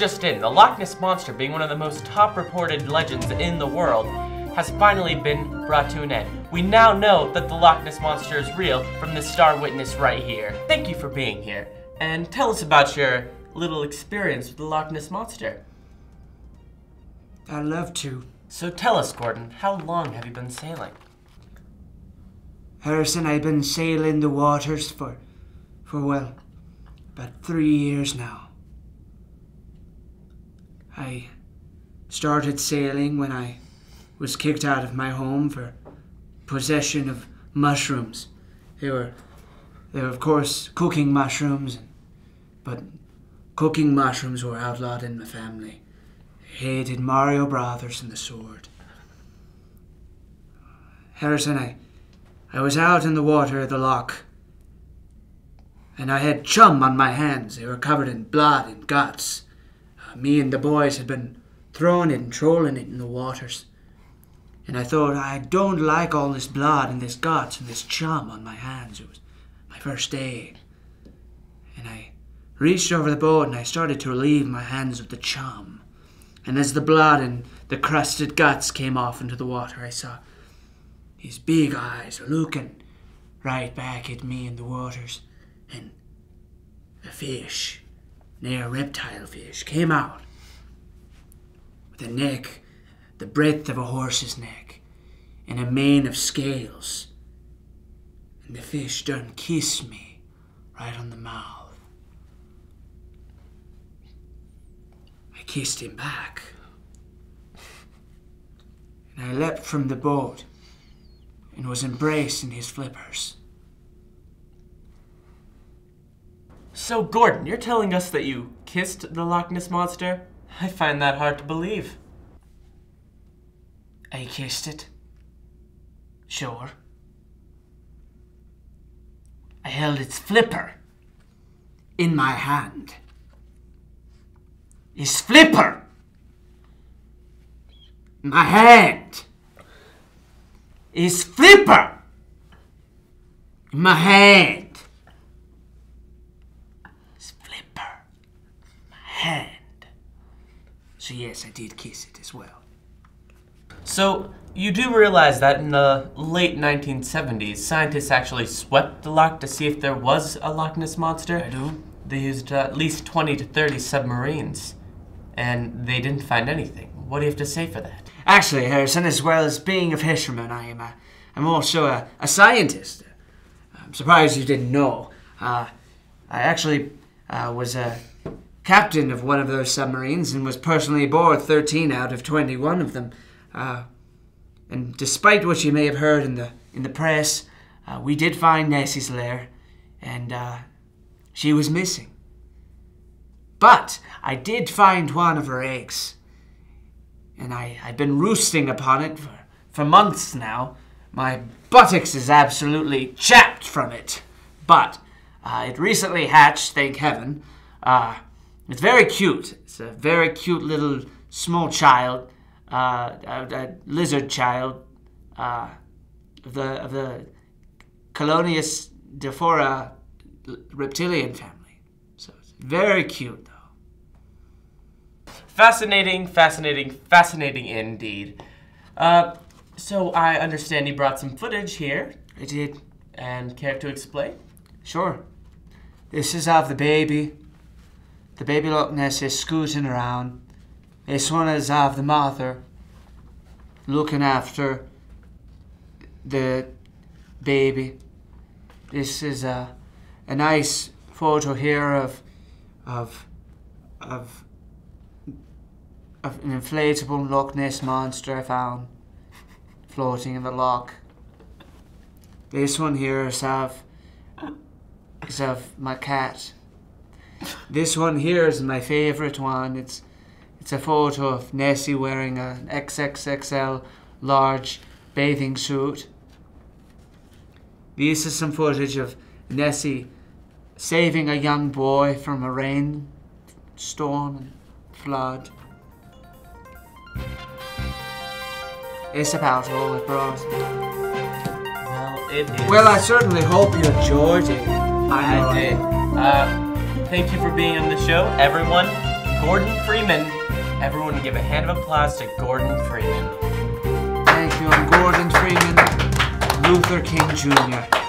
just in, the Loch Ness Monster, being one of the most top-reported legends in the world, has finally been brought to an end. We now know that the Loch Ness Monster is real from the star witness right here. Thank you for being here, and tell us about your little experience with the Loch Ness Monster. I'd love to. So tell us, Gordon, how long have you been sailing? Harrison, I've been sailing the waters for well, about 3 years now. I started sailing when I was kicked out of my home for possession of mushrooms. They were of course cooking mushrooms, but cooking mushrooms were outlawed in my family. I hated Mario Brothers and the sword. Harrison, I was out in the water of the loch, and I had chum on my hands. They were covered in blood and guts. Me and the boys had been throwing it and trolling it in the waters. And I thought, I don't like all this blood and this guts and this chum on my hands. It was my first day. And I reached over the boat and I started to relieve my hands of the chum. And as the blood and the crusted guts came off into the water, I saw his big eyes looking right back at me in the waters. And a fish, near a reptile fish, came out with a neck the breadth of a horse's neck and a mane of scales. And the fish done kissed me right on the mouth. I kissed him back. And I leapt from the boat and was embraced in his flippers. So, Gordon, you're telling us that you kissed the Loch Ness Monster? I find that hard to believe. I kissed it. Sure. I held its flipper in my hand. Its flipper in my hand. Its flipper in my hand. Its flipper in my hand. So yes, I did kiss it as well. So, you do realize that in the late 1970s, scientists actually swept the loch to see if there was a Loch Ness Monster? I do. They used at least 20 to 30 submarines, and they didn't find anything. What do you have to say for that? Actually, Harrison, as well as being a fisherman, I'm also a scientist. I'm surprised you didn't know. I actually was a captain of one of those submarines and was personally aboard 13 out of 21 of them. And despite what you may have heard in the press, we did find Nessie's lair, and she was missing. But I did find one of her eggs, and I'd been roosting upon it for months now. My buttocks is absolutely chapped from it, but it recently hatched, thank heaven. It's very cute. It's a very cute little small child. A lizard child of the Colonius Diphora reptilian family. So it's very cute, though. Fascinating, fascinating, fascinating indeed. So I understand you brought some footage here. I did. And care to explain? Sure. This is of the baby. The baby Loch Ness is scooting around. This one is of the mother looking after the baby. This is a nice photo here of an inflatable Loch Ness monster I found floating in the loch. This one here is of my cat. This one here is my favorite one. It's a photo of Nessie wearing an XXXL large bathing suit. This is some footage of Nessie saving a young boy from a rainstorm and flood. It's about all it brought. Well, it is. Well, I certainly hope you enjoyed it. I did. Thank you for being on the show, everyone. Gordon Freeman. Everyone give a hand of applause to Gordon Freeman. Thank you, I'm Gordon Freeman, Luther King Jr.